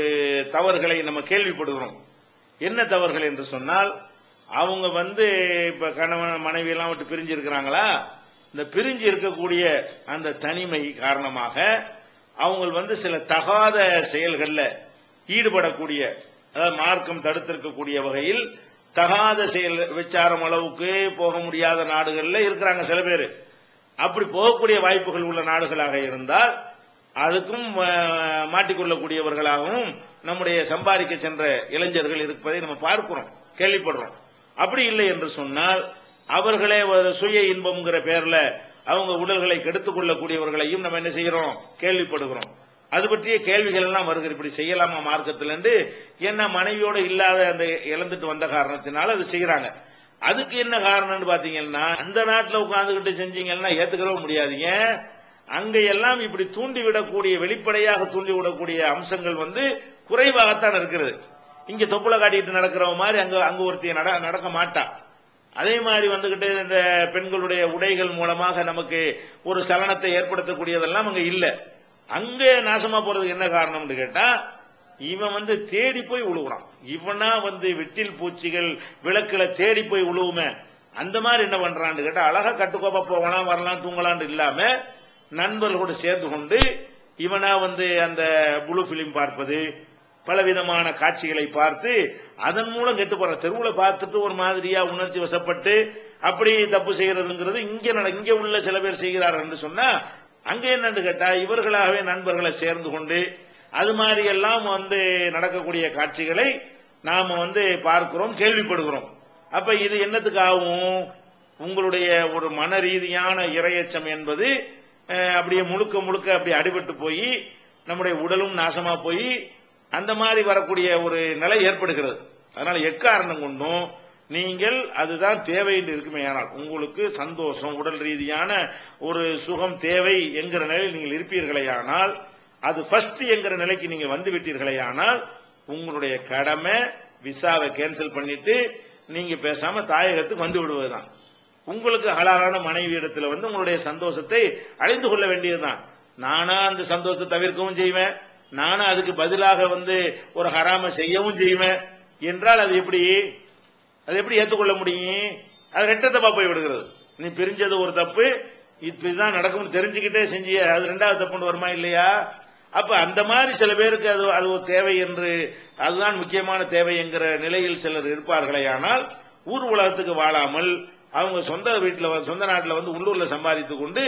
தவறுகளை நம்ம கேள்விப்படுகிறோம். என்ன தவறுகள் என்று சொன்னால், அவங்க இப்ப கணவன் மனைவி எல்லாம் விட்டு பிரிஞ்சு இருக்கிறாங்களா, இந்த பிரிஞ்சு இருக்கக்கூடிய அந்த தனிமை காரணமாக அவங்க சில தகாத செயல்கள்ல ஈடுபடக்கூடிய, அதாவது மார்க்கம் தடுத்திருக்கக்கூடிய வகையில் தகாத செயல், விசாரம் அளவுக்கு போக முடியாத நாடுகள்ல இருக்கிறாங்க சில பேர். அப்படி போகக்கூடிய வாய்ப்புகள் உள்ள நாடுகளாக இருந்தால் அதுக்கும் மாட்டிக்கொள்ளக்கூடியவர்களாகவும் நம்முடைய சம்பாதிக்க சென்ற இளைஞர்கள் இருப்பதை நம்ம பார்க்கிறோம், கேள்விப்படுறோம். அப்படி இல்லை என்று சொன்னால் அவர்களே ஒரு சுய இன்பம்ங்கிற பேர்ல அவங்க உடல்களை கெடுத்துக் கொள்ளக்கூடியவர்களையும் நம்ம என்ன செய்யறோம், கேள்விப்படுகிறோம். அது பற்றிய கேள்விகள் எல்லாம் வருகிறது, இப்படி செய்யலாமா மார்க்கத்தில் என்று. ஏன்னா மனைவியோட இல்லாத அந்த இழந்துட்டு வந்த காரணத்தினால அது செய்யறாங்க. அதுக்கு என்ன காரணம்னு பாத்தீங்கன்னா, அந்த நாட்டில் உட்கார்ந்துகிட்டு செஞ்சீங்கன்னா ஏத்துக்கவே முடியாதீங்க. அங்க எல்லாம் இப்படி தூண்டிவிடக்கூடிய, வெளிப்படையாக தூண்டிவிடக்கூடிய அம்சங்கள் குறைவாகத்தான் இருக்கிறது. இங்க தொப்புளை காட்டிட்டு நடக்கிறவ மாதிரி அங்க ஒருத்திய நடக்க மாட்டா. அதே மாதிரி இந்த பெண்களுடைய உடைகள் மூலமாக நமக்கு ஒரு சலனத்தை ஏற்படுத்தக்கூடியதெல்லாம் அங்க இல்ல. அங்க நாசமா போறதுக்கு என்ன காரணம்னு கேட்டா, இவன் தேடி போய் உழுவுறான். இவனா வெட்டில் பூச்சிகள் விளக்குல தேடி போய் உழுவுமே, அந்த மாதிரி என்ன பண்றான்னு கேட்டா, அழகா கட்டுக்கோப்பா போகலாம் வரலாம் தூங்கலான்னு இல்லாம நண்பர்களோடு சேர்ந்து கொண்டு இவனா அந்த ப்ளூ பிலிம் பார்ப்பது, பலவிதமான காட்சிகளை பார்த்து அதன் மூலம் கெட்டு போற. தெருவுல பார்த்துட்டு ஒரு மாதிரியா உணர்ச்சி வசப்பட்டு அப்படி தப்பு செய்யறதுங்கிறது இங்க உள்ள சில பேர் செய்கிறார்கள் என்று சொன்னா, அங்க என்னன்னு கேட்டா இவர்களாகவே நண்பர்களை சேர்ந்து கொண்டு அது மாதிரி எல்லாம் நடக்கக்கூடிய காட்சிகளை நாம பார்க்கிறோம், கேள்விப்படுகிறோம். அப்ப இது என்னத்துக்கு ஆகும்? உங்களுடைய ஒரு மன ரீதியான இரையச்சம் என்பது அப்படியே முழுக்க அப்படி அடிபட்டு போய் நம்முடைய உடலும் நாசமா போய் அந்த மாதிரி வரக்கூடிய ஒரு நிலை ஏற்படுகிறது. அதனால எக்காரணம் கொண்டும் நீங்கள் அதுதான் தேவை என்று இருக்குமே, ஆனால் உங்களுக்கு சந்தோஷம், உடல் ரீதியான ஒரு சுகம் தேவை என்கிற நிலையில் நீங்கள் இருப்பீர்களே ஆனால், அது ஃபர்ஸ்ட் என்கிற நிலைக்கு நீங்கள் வந்து விட்டீர்களே ஆனால், உங்களுடைய கடமை விசாவை கேன்சல் பண்ணிட்டு நீங்க பேசாம தாயகத்துக்கு வந்து விடுவதுதான். உங்களுக்கு ஹலாலான மனைவி இடத்துல உங்களுடைய சந்தோஷத்தை அடைந்து கொள்ள வேண்டியதுதான். நானா அந்த சந்தோஷத்தை தவிர்க்கவும் செய்வேன், நானும் அதுக்கு பதிலாக ஒரு ஹராம செய்யவும் செய்வேன் என்றால் அது எப்படி ஏற்றுக்கொள்ள முடியும்? அது ரெட்ட தப்பா போய் விடுகிறது. நீ பிரிஞ்சது ஒரு தப்பு, இப்படிதான் நடக்கும்னு தெரிஞ்சுக்கிட்டே செஞ்சிய அது ரெண்டாவது தப்புன்னு வருமா இல்லையா? அப்ப அந்த மாதிரி சில பேருக்கு அது ஒரு தேவை என்று, அதுதான் முக்கியமான தேவை என்கிற நிலையில் சிலர் இருப்பார்களே. ஆனால் ஊர் உலகத்துக்கு வாழாமல் அவங்க சொந்த வீட்டில் சொந்த நாட்டில் உள்ளூர்ல சம்பாதித்துக் கொண்டு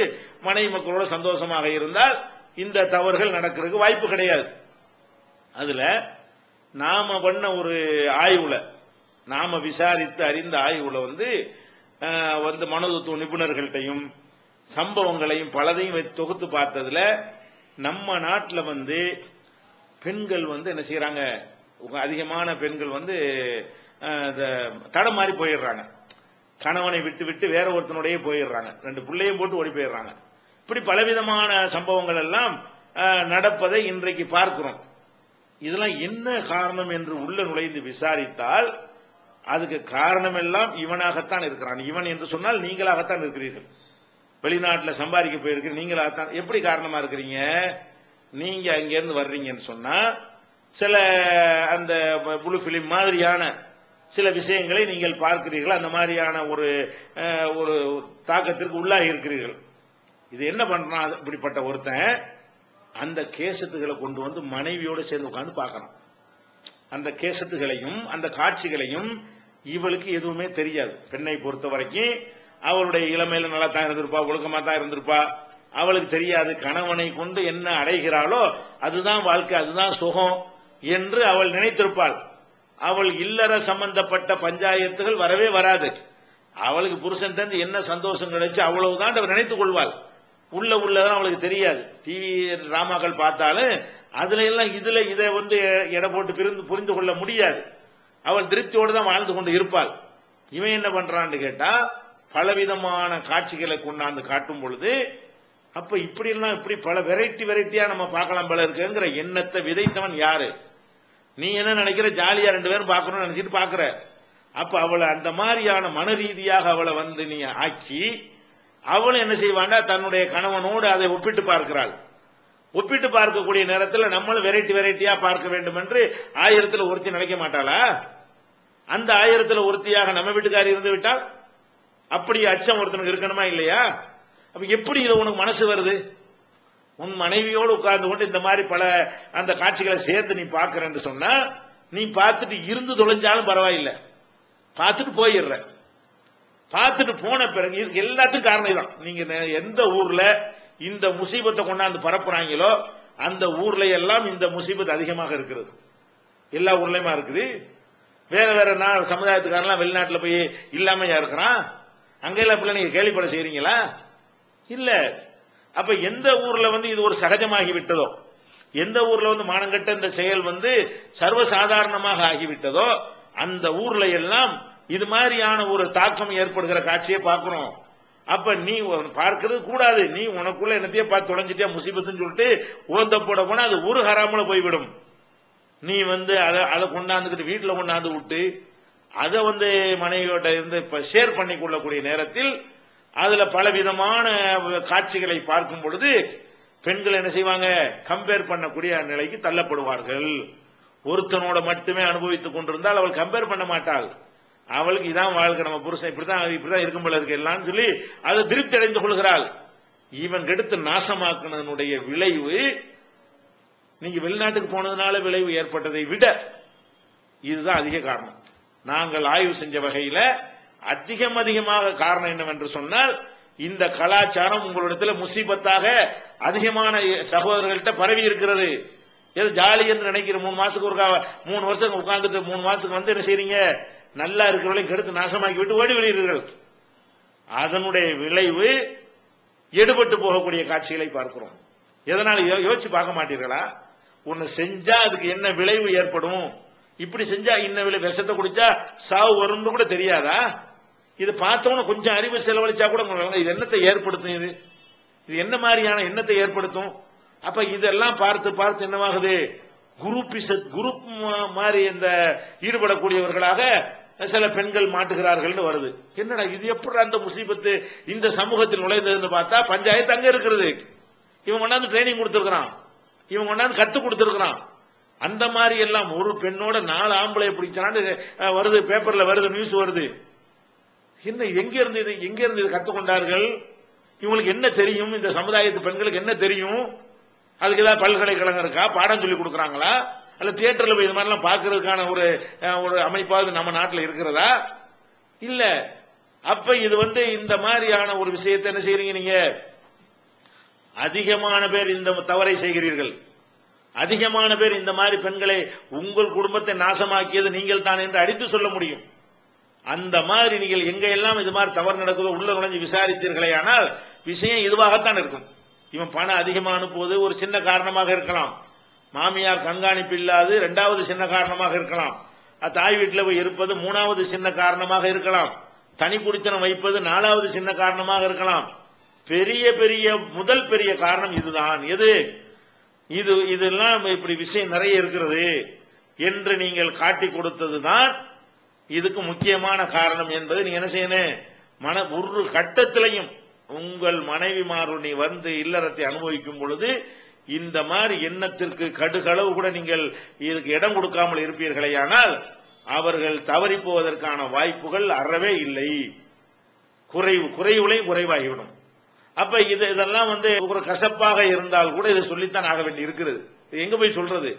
மனைவி மக்களோட சந்தோஷமாக இருந்தால் இந்த தவறுகள் நடக்கிறதுக்கு வாய்ப்பு கிடையாது. அதுல நாம பண்ண ஒரு ஆய்வுல, நாம விசாரித்து அறிந்த ஆய்வுல மனோதத்துவ நிபுணர்கள்ட்டையும் சம்பவங்களையும் பலதையும் தொகுத்து பார்த்ததுல நம்ம நாட்டில் பெண்கள் என்ன செய்யறாங்க, அதிகமான பெண்கள் தடமாறி போயிடுறாங்க. கணவனை விட்டு விட்டு வேற ஒருத்தனுடைய போயிடுறாங்க, 2 பிள்ளையும் போட்டு ஓடி போயிடுறாங்க. இப்படி பலவிதமான சம்பவங்கள் எல்லாம் நடப்பதை இன்றைக்கு பார்க்கிறோம். இதெல்லாம் என்ன காரணம் என்று உள்ள நுழைந்து விசாரித்தால் அதுக்கு காரணம் எல்லாம் இவனாகத்தான் இருக்கிறான். இவன் என்று சொன்னால் நீங்களாகத்தான் இருக்கிறீர்கள். வெளிநாட்டில் சம்பாதிக்க போயிருக்க நீங்களாகத்தான். எப்படி காரணமா இருக்கிறீங்க? நீங்க அங்கிருந்து வர்றீங்கன்னு சொன்னா சில அந்த ப்ளூ பிலிம் மாதிரியான சில விஷயங்களை நீங்கள் பார்க்கிறீர்கள், அந்த மாதிரியான ஒரு தாக்கத்திற்கு உள்ளாகி இருக்கிறீர்கள். இது என்ன பண்றான்? இப்படிப்பட்ட ஒருத்தன் அந்த கேசட்டுகளை கொண்டு மனைவியோடு சேர்ந்து உட்கார்ந்து பார்க்கணும். அந்த கேசட்டுகளையும் அந்த காட்சிகளையும் இவளுக்கு எதுவுமே தெரியாது. பெண்ணை பொறுத்த வரைக்கும் அவளுடைய இளமையில நல்லா தான் இருந்திருப்பா, ஒழுக்கமா தான் இருந்திருப்பா, அவளுக்கு தெரியாது. கணவனை கொண்டு என்ன அடைகிறாளோ அதுதான் வாழ்க்கை, அதுதான் சுகம் என்று அவள் நினைத்திருப்பாள். அவள் இல்லற சம்பந்தப்பட்ட பஞ்சாயத்துகள் வரவே வராது. அவளுக்கு புருஷன் தந்து என்ன சந்தோஷம் கிடைச்சு அவ்வளவுதான் அவள் நினைத்துக் கொள்வாள். உள்ளதான் அவளுக்கு தெரியாது. டிவி டிராமாக்கள் பார்த்தாலும் அதுல எல்லாம் இதுல இதை எடை போட்டு புரிந்து கொள்ள முடியாது. அவள் திருப்தியோடு தான் வாழ்ந்து கொண்டு இருப்பாள். இவன் என்ன பண்றான்னு கேட்டா பலவிதமான காட்சிகளை கொண்டாந்து காட்டும் பொழுது, அப்ப இப்படி எல்லாம் இப்படி பல வெரைட்டியா நம்ம பார்க்கலாம் போல இருக்குங்கிற எண்ணத்தை விதைத்தவன் யாரு? நீ என்ன நினைக்கிற? ஜாலியா 2 பேரும் பார்க்கணும்னு நினைச்சிட்டு பாக்குற. அப்ப அவளை அந்த மாதிரியான மன ரீதியாக அவளை நீ ஆக்கி அவளும் என்ன செய்வாண்டா, தன்னுடைய கணவனோடு அதை ஒப்பிட்டு பார்க்கிறாள். ஒப்பிட்டு பார்க்கக்கூடிய நேரத்தில் நம்மளும் வெரைட்டியா பார்க்க வேண்டும் என்று 1000ல் ஒருத்தி நினைக்க மாட்டாளா? அந்த 1000ல் ஒருத்தியாக நம்ம வீட்டுக்காரி இருந்து விட்டால் அப்படி அச்சம் ஒருத்தனுக்கு இருக்கணுமா இல்லையா? அப்ப எப்படி இது உனக்கு மனசு வருது? உன் மனைவியோடு உட்கார்ந்து கொண்டு இந்த மாதிரி பல அந்த காட்சிகளை சேர்ந்து நீ பார்க்கிறன்னு சொன்னா, நீ பார்த்துட்டு இருந்து தொலைஞ்சாலும் பரவாயில்லை, பார்த்துட்டு போயிடுற. பார்த்துட்டு போன பிறகு இதுக்கு எல்லாத்துக்கும் காரணம் இதுதான். நீங்க எந்த ஊர்ல இந்த முசீபத்தை கொண்டாந்து பரப்புறாங்களோ அந்த ஊர்ல எல்லாம் இந்த முசீபத் அதிகமாக இருக்கிறது. எல்லா ஊர்லயுமா இருக்குது. வேற சமுதாயத்துக்காரெல்லாம் வெளிநாட்டுல போய் இல்லாமையா இருக்கிறான். அங்கெல்லாம் பிள்ளை நீங்க கேள்விப்பட செய்றீங்களா? இல்ல. அப்ப எந்த ஊர்ல இது ஒரு சகஜமாகி விட்டதோ, எந்த ஊர்ல மானங்கட்ட இந்த செயல் சர்வசாதாரணமாக ஆகிவிட்டதோ அந்த ஊர்ல எல்லாம் இது மாதிரியான ஒரு தாக்கம் ஏற்படுகிற காட்சியை பார்க்கிறோம். அப்ப நீ பார்க்கிறது கூடாது. நீ உனக்குள்ள என்னத்தையே பார்த்து தொலைஞ்சிட்டியா முசீபத்துன்னு சொல்லிட்டு ஓந்த போட போனா அது ஒரு ஹராமுல போய்விடும். நீ அதை கொண்டாந்துக்கிட்டு வீட்டுல கொண்டாந்து விட்டு அதை மனைவியோட இருந்து ஷேர் பண்ணி கொள்ளக்கூடிய நேரத்தில் அதுல பலவிதமான காட்சிகளை பார்க்கும் பொழுது பெண்கள் என்ன செய்வாங்க, கம்பேர் பண்ணக்கூடிய நிலைக்கு தள்ளப்படுவார்கள். ஒருத்தனோட மட்டுமே அனுபவித்துக் கொண்டிருந்தால் அவள் கம்பேர் பண்ண மாட்டாள். அவளுக்கு இதான் வாழ்க்கை, நம்ம புருஷன் இப்படிதான் இருக்கும் போல இருக்கு எல்லாம் சொல்லி அதை திருப்தி அடைந்து கொள்கிறாள். இவன் எடுத்து நாசமாக்குனதனுடைய விளைவு நீங்க வெளிநாட்டுக்கு போனதுனால விளைவு ஏற்பட்டதை விட இதுதான் அதிக காரணம். நாங்கள் ஆய்வு செஞ்ச வகையில அதிகமாக காரணம் என்னவென்று சொன்னால் இந்த கலாச்சாரம் உங்களிடத்துல முசீபத்தாக அதிகமான சகோதரர்கள்ட்ட பரவி இருக்கிறது. ஏதோ ஜாலி என்று நினைக்கிற 3 மாசத்துக்கு ஒரு 3 வருஷம் உட்கார்ந்துட்டு 3 மாசத்துக்கு என்ன செய்றீங்க, நல்லா இருக்கிறவங்களை கெடுத்து நாசமாக்கி விட்டு ஓடி வெளியீர்கள். அதனுடைய விளைவு எடுபட்டு போகக்கூடிய காட்சிகளை பார்க்கிறோம். எதனால யோசிச்சு பார்க்க மாட்டீர்களா? ஒன்னு செஞ்சா அதுக்கு என்ன விளைவு ஏற்படும், இப்படி செஞ்சா இன்ன விளைவு, விஷத்தை குடிச்சா சாவு வரும்னு கூட தெரியாதா? இது பார்த்தவன கொஞ்சம் அறிவு செலவழிச்சா கூட இது என்னத்தை ஏற்படுத்தும், இது என்ன மாதிரியான எண்ணத்தை ஏற்படுத்தும்? அப்ப இதெல்லாம் பார்த்து பார்த்து என்னவாகுது, குரூப் மாதிரி இந்த ஈடுபடக்கூடியவர்களாக சில பெண்கள் மாட்டுகிறார்கள் வருது. என்னடா இது எப்படி அந்த முசீபத்து இந்த சமூகத்தில் நுழைந்ததுன்னு பார்த்தா பஞ்சாயத்து அங்க இருக்கிறது. இவன் கொண்டாந்து ட்ரைனிங் கொடுத்திருக்கிறான், இவன் கொண்டாந்து கத்து கொடுத்திருக்கிறான். அந்த மாதிரி எல்லாம் ஒரு பெண்ணோட 4 ஆம்பளை பிடிச்சான்னு வருது, பேப்பர்ல வருது, நியூஸ் வருது. என்ன எங்க இருந்து இது கத்துக்கொண்டார்கள்? இவங்களுக்கு என்ன தெரியும், இந்த சமுதாயத்து பெண்களுக்கு என்ன தெரியும்? அதுக்கு ஏதாவது பல்கலைக்கழகம் இருக்கா, பாடம் சொல்லி கொடுக்கறாங்களா, அல்ல தியேட்டர்ல போய் இது மாதிரி எல்லாம் பாக்குறதுக்கான ஒரு அமைப்பாவது நம்ம நாட்டில் இருக்கிறதா? இல்ல. அப்ப இது இந்த மாதிரியான ஒரு விஷயத்தை என்ன செய்யறீங்க, நீங்க அதிகமான பேர் இந்த தவறை செய்கிறீர்கள். அதிகமான பேர் இந்த மாதிரி பெண்களை உங்கள் குடும்பத்தை நாசமாக்கியது நீங்கள் தான் என்று அடித்து சொல்ல முடியும். அந்த மாதிரி நீங்கள் எங்க எல்லாம் இது மாதிரி தவறு நடக்குதோ உள்ள நுழைஞ்சு விசாரித்தீர்களே ஆனால் விஷயம் இதுவாகத்தான் இருக்கும். இவன் பணம் அதிகமாக அனுப்புவது ஒரு சின்ன காரணமாக இருக்கலாம், மாமியார் கண்காணிப்பு இல்லாது 2வது சின்ன காரணமாக இருக்கலாம், தாய் வீட்டில் போய் இருப்பது 3வது சின்ன காரணமாக இருக்கலாம், தனி குடித்தனம் வைப்பது 4வது சின்ன காரணமாக இருக்கலாம். முதல் பெரிய காரணம் இதுதான். இதெல்லாம் இப்படி விஷயம் நிறைய இருக்கிறது என்று நீங்கள் காட்டி கொடுத்ததுதான் இதுக்கு முக்கியமான காரணம் என்பது நீங்க என்ன செய்யணும், ஒரு கட்டத்திலையும் உங்கள் மனைவிமாரு இல்லறத்தை அனுபவிக்கும் பொழுது இந்த மாதிரி எண்ணத்திற்கு கடுகளவு கூட நீங்கள் இதுக்கு இடம் கொடுக்காமல் இருப்பீர்களேயானால் அவர்கள் தவறி போவதற்கான வாய்ப்புகள் அறவே இல்லை. குறைவுலையும் குறைவாகிவிடும். அப்ப இதெல்லாம் ஒரு கசப்பாக இருந்தால் கூட இதை சொல்லித்தான் ஆக வேண்டி இருக்கிறது. எங்க போய் சொல்றது,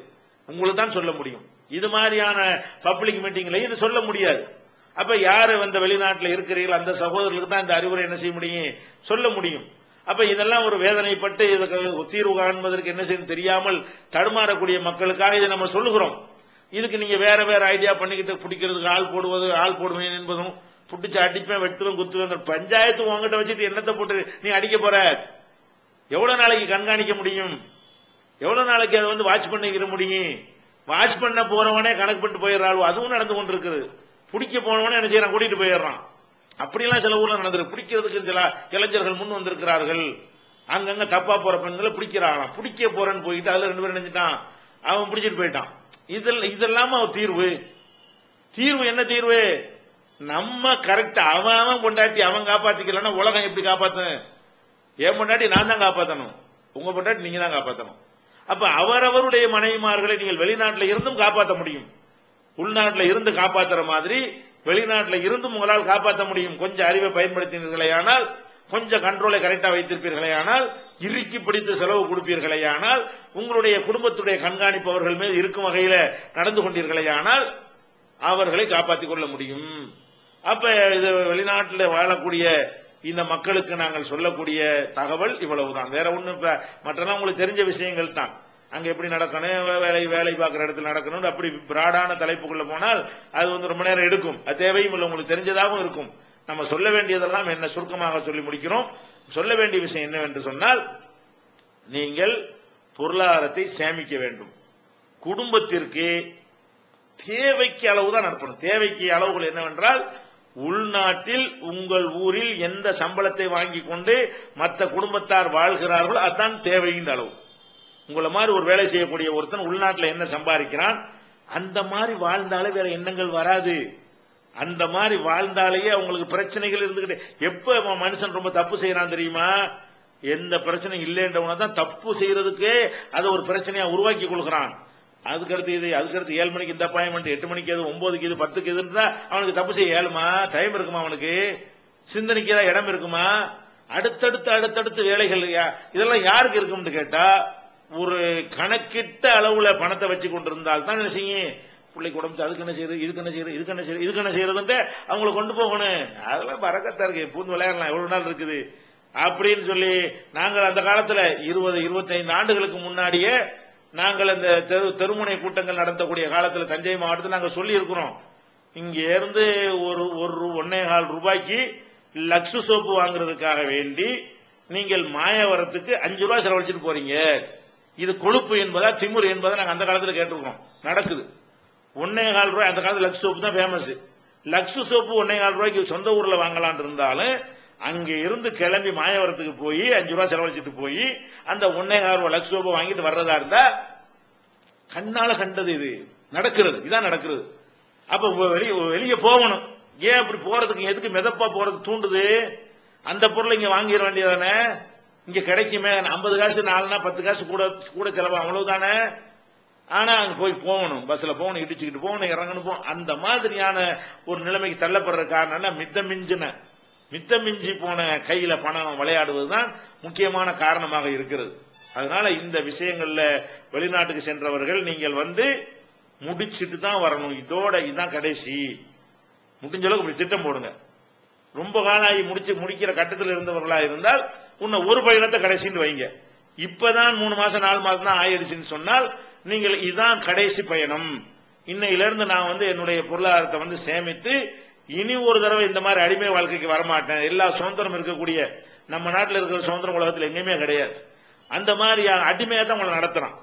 உங்களுக்கு தான் சொல்ல முடியும். இது மாதிரியான பப்ளிக் மீட்டிங்ல இது சொல்ல முடியாது. அப்ப யாரு வெளிநாட்டில் இருக்கிறீர்கள் அந்த சகோதரர்களுக்கு தான் இந்த அறிவுரை என்ன செய்ய முடியும், சொல்ல முடியும். அப்ப இதெல்லாம் ஒரு வேதனைப்பட்டு இதுக்கு தீர்வு காண்பதற்கு என்ன செய்யணும் தெரியாமல் தடுமாறக்கூடிய மக்களுக்காக இதை நம்ம சொல்லுகிறோம். இதுக்கு நீங்க வேற வேற ஐடியா பண்ணிக்கிட்டு பிடிக்கிறதுக்கு ஆள் போடுவேன் என்பதும் புட்டிச்சு அடிப்பேன் வெட்டுவேன் குத்துவேன் பஞ்சாயத்து உங்ககிட்ட வச்சுட்டு என்னத்தை போட்டு நீ அடிக்க போற, எவ்வளவு நாளைக்கு கண்காணிக்க முடியும், எவ்வளவு நாளைக்கு அதை வாட்ச் பண்ணிக்கிற முடியும்? வாட்ச் பண்ண போறவனே கணக்கு பண்ணிட்டு போயிடுறாள், அதுவும் நடந்து கொண்டிருக்குது. பிடிக்க போனவனே என்ன செய்யறான், கூட்டிட்டு போயிடுறான். அப்படிலாம் சில ஊர்ல நடந்திருக்கு. பிடிக்கிறதுக்கு சில இளைஞர்கள் முன் வந்திருக்கிறார்கள். அங்கங்க தப்பா போற பெண்களை பிடிக்கிறான், பிடிக்க போறேன்னு போயிட்டு அதுல 2 பேரும் நினைச்சிட்டான், அவன் பிடிச்சிட்டு போயிட்டான். இதெல்லாம தீர்வு என்ன தீர்வு? நம்ம கரெக்ட் அவன் பொண்டாட்டி அவன் காப்பாத்திக்கலன்னா உலகம் எப்படி காப்பாத்து? என் பொண்டாட்டி நான் தான் காப்பாற்றணும், உங்க பொண்டாட்டி நீங்க தான் காப்பாற்றணும். அப்ப அவரவருடைய மனைவிமார்களை நீங்கள் வெளிநாட்டில் இருந்தும் காப்பாற்ற முடியும். உள்நாட்டில் இருந்து காப்பாற்றுற மாதிரி வெளிநாட்டில் இருந்தும் உங்களால் காப்பாற்ற முடியும். கொஞ்சம் அறிவை பயன்படுத்தினீர்களே ஆனால், கொஞ்சம் கண்ட்ரோலை கரெக்டா வைத்திருப்பீர்களே ஆனால், இறுக்கி பிடித்து செலவு கொடுப்பீர்களே ஆனால், உங்களுடைய குடும்பத்துடைய கண்காணிப்பு அவர்கள் மீது இருக்கும் வகையில நடந்து கொண்டீர்களே ஆனால் அவர்களை காப்பாற்றிக் கொள்ள முடியும். அப்ப இது வெளிநாட்டில் வாழக்கூடிய இந்த மக்களுக்கு நாங்கள் சொல்லக்கூடிய தகவல் இவ்வளவுதான். வேற ஒண்ணு மற்றெல்லாம் உங்களுக்கு தெரிஞ்ச விஷயங்கள் தான். அங்க எப்படி நடக்கணும், வேலை பார்க்கிற இடத்துல நடக்கணும், அப்படி பிராடான தலைப்புக்குள்ள போனால் அது ரொம்ப நேரம் எடுக்கும். அது தேவையும் இல்லை, உங்களுக்கு தெரிஞ்சதாகவும் இருக்கும். நம்ம சொல்ல வேண்டியதெல்லாம் என்ன சுருக்கமாக சொல்லி முடிக்கிறோம். சொல்ல வேண்டிய விஷயம் என்னவென்று சொன்னால், நீங்கள் பொருளாதாரத்தை சேமிக்க வேண்டும். குடும்பத்திற்கு தேவைக்கு அளவு தான் அனுப்பணும். தேவைக்கு அளவுகள் என்னவென்றால், உள்நாட்டில் உங்கள் ஊரில் எந்த சம்பளத்தை வாங்கி கொண்டு மற்ற குடும்பத்தார் வாழ்கிறார்களோ அதுதான் தேவையின் அளவு. உங்களை மாதிரி ஒரு வேலை செய்யக்கூடிய ஒருத்தன் உள்நாட்டில் என்ன சம்பாதிக்கிறான், அந்த மாதிரி வாழ்ந்தாலே வேற எண்ணங்கள் வராது. அந்த மாதிரி வாழ்ந்தாலேயே அவங்களுக்கு பிரச்சனைகள் இருந்துகிட்டு, எப்ப மனுஷன் ரொம்ப தப்பு செய்யறான் தெரியுமா, எந்த பிரச்சனை இல்லைன்றவங்க தான் தப்பு செய்யறதுக்கே அதை ஒரு பிரச்சனையா உருவாக்கி கொள்கிறான். அதுக்கடுத்து 7 மணிக்கு இந்த அப்பாயின்மெண்ட், 8 மணிக்கு எது, 9க்கு எது, 10க்கு எதுன்னு தான் அவனுக்கு தப்பு செய்ய ஏழுமா டைம் இருக்குமா, அவனுக்கு சிந்தனைக்கு ஏதாவது இடம் இருக்குமா? அடுத்தடுத்து வேலைகள் இதெல்லாம் யாருக்கு இருக்கும்னு கேட்டா, ஒரு கணக்கிட்ட அளவுல பணத்தை வச்சு கொண்டிருந்தால் தான் என்ன செய்யும், பிள்ளைக்கு உடம்பு, அதுக்கு என்ன செய்யறது, இதுக்கு என்ன செய்யறதுன்ட்டு அவங்களை கொண்டு போகணும். அதெல்லாம் பறக்கத்தா இருக்கு, பூந்து விளையாடலாம், எவ்வளவு நாள் இருக்குது அப்படின்னு சொல்லி. நாங்கள் அந்த காலத்துல 20-25 ஆண்டுகளுக்கு முன்னாடியே நாங்கள் அந்த தெருமுனை கூட்டங்கள் நடத்தக்கூடிய காலத்தில் தஞ்சை மாவட்டத்தில் நாங்கள் சொல்லி இருக்கிறோம், இங்க இருந்து ஒரு 1.25 ரூபாய்க்கு லக்ஸு சோப்பு வாங்குறதுக்காக வேண்டி நீங்கள் மாயவரத்துக்கு 5 ரூபாய் செலவழிச்சிட்டு போறீங்க, இது கொழுப்பு என்பதா திமுர் என்பதா நாங்கள் அந்த காலத்தில் கேட்டிருக்கோம். நடக்குது. 1.25 ரூபாய் அந்த காலத்தில் லக்ஸ் சோப்பு தான் ஃபேமஸ். லக்ஸு சோப்பு 1.25 ரூபாய்க்கு சொந்த ஊர்ல வாங்கலான் இருந்தாலும் அங்க இருந்து கிளம்பி மாயவரத்துக்கு போய் 5 ரூபாய் செலவழிச்சிட்டு போய் அந்த 1.25 ரூபாய் லக்ஸ் சோப்பு வாங்கிட்டு வர்றதா இருந்தா கண்ணால கண்டது இது நடக்கிறது, இதான் நடக்கிறது. அப்ப வெளியே போகணும். ஏன் அப்படி போறதுக்கு, எதுக்கு மிதப்பா போறது தூண்டுது? அந்த பொருளை இங்க வாங்கிட வேண்டியதானே, இங்க கிடைக்குமே. 50 காசு 4னா 10 காசு கூட செலவு, அவ்வளவுதானே. ஆனா அங்க போகணும், பஸ்ல போகணும், இடிச்சுக்கிட்டு போகணும், இறங்கணும் போகணும். அந்த மாதிரியான ஒரு நிலைமைக்கு தள்ளப்படுற காரணம் மித்தமிஞ்சி போன கையில பணம் விளையாடுவதுதான் முக்கியமான காரணமாக இருக்கிறது. அதனால இந்த விஷயங்கள்ல வெளிநாட்டுக்கு சென்றவர்கள் நீங்கள் முடிச்சிட்டு தான் வரணும். இதுதான் கடைசி. முடிஞ்ச அளவுக்கு இப்படி திட்டம் போடுங்க. ரொம்ப காலம் ஆகி முடிக்கிற கட்டத்தில் இருந்தவர்களா இருந்தால் இன்னும் ஒரு பயணத்தை கடைசின்னு வைங்க. இப்பதான் 3 மாசம் 4 மாசம் தான் ஆயிடுச்சுன்னு சொன்னால் நீங்கள் இதுதான் கடைசி பயணம், இன்னையிலிருந்து நான் என்னுடைய பொருளாதாரத்தை சேமித்து இனி ஒரு தடவை இந்த மாதிரி அடிமை வாழ்க்கைக்கு வரமாட்டேன். எல்லா சுதந்திரம் இருக்கக்கூடிய நம்ம நாட்டில் இருக்கிற சுதந்திரம் உலகத்தில் எங்கேயுமே கிடையாது. அந்த மாதிரி அடிமையா தான் உங்களை நடத்துறான்.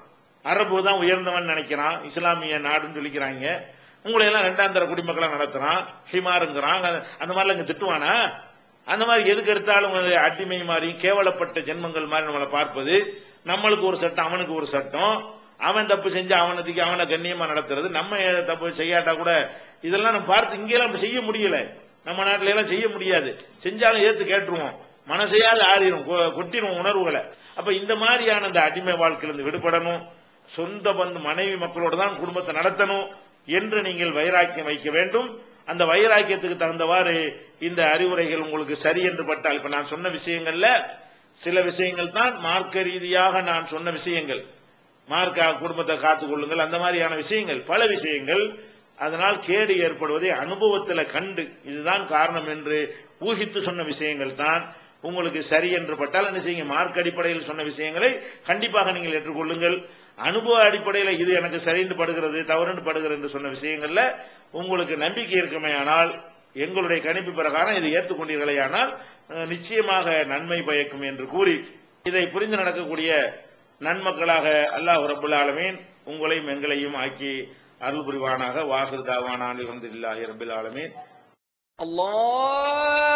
அரபு தான் உயர்ந்தவன் நினைக்கிறான், இஸ்லாமிய நாடுன்னு சொல்லிக்கிறாங்க. உங்களை எல்லாம் 2ஆம் தர குடிமக்களா நடத்துறான், ஹிமாருங்கிறான். அந்த மாதிரிலாம் இங்க திட்டுவானா? அந்த மாதிரி எதுக்கு எடுத்தாலும் அடிமை மாதிரி கேவலப்பட்ட ஜென்மங்கள் மாதிரி நம்மளை பார்ப்பது. நம்மளுக்கு ஒரு சட்டம், அவனுக்கு ஒரு சட்டம். அவன் தப்பு செஞ்சு அவனை கண்ணியமா நடத்துறது, நம்ம தப்பு செய்யாட்டா கூட இதெல்லாம் நம்ம பார்த்து இங்கெல்லாம் செய்ய முடியல. நம்ம நாட்டில எல்லாம் செய்ய முடியாது. செஞ்சாலும் ஏத்து கேட்டுருவோம், மனசையாவது ஆறிடும், கொட்டிடுவோம் உணர்வுகளை. அப்ப இந்த மாதிரியான அந்த அடிமை வாழ்க்கையிலிருந்து விடுபடணும். சொந்த பந்து மனைவி மக்களோட தான் குடும்பத்தை நடத்தணும் என்று நீங்கள் வைராக்கியம் வைக்க வேண்டும். அந்த வைராக்கியத்துக்கு தகுந்தவாறு இந்த அறிவுரைகள் உங்களுக்கு சரி என்று பட்டால், இப்ப நான் சொன்ன விஷயங்கள்ல சில விஷயங்கள் தான் மார்க்க ரீதியாக நான் சொன்ன விஷயங்கள், மார்க்க குடும்பத்தை காத்துக் கொள்ளுங்கள் அந்த மாதிரியான விஷயங்கள், பல விஷயங்கள். அதனால் கேடு ஏற்படுவதை அனுபவத்தில் கண்டு இதுதான் காரணம் என்று ஊகித்து சொன்ன விஷயங்கள் தான் உங்களுக்கு சரி என்று பட்டால் என்ன செய்யுங்க, மார்க் அடிப்படையில் சொன்ன விஷயங்களை கண்டிப்பாக நீங்கள் ஏற்றுக்கொள்ளுங்கள். அனுபவ அடிப்படையில் இது எனக்கு சரின்னு படுகிறது, தவறுன்னு படுகிறது என்று சொன்ன விஷயங்கள்ல உங்களுக்கு நம்பிக்கை இருக்குமே ஆனால், எங்களுடைய கணிப்பு பிரகாரம் இதை ஏற்றுக்கொண்டீர்களே ஆனால் நிச்சயமாக நன்மை பயக்கும் என்று கூறி, இதை புரிந்து நடக்கக்கூடிய நன்மக்களாக அல்லாஹ் ரப்பல் ஆலமீன் உங்களையும் எங்களையும் ஆக்கி அருள் புரிவானாக. வாஹிர் தாவானா அல்ஹம்துலில்லாஹி ரப்பில் ஆலமீன். அல்லாஹ்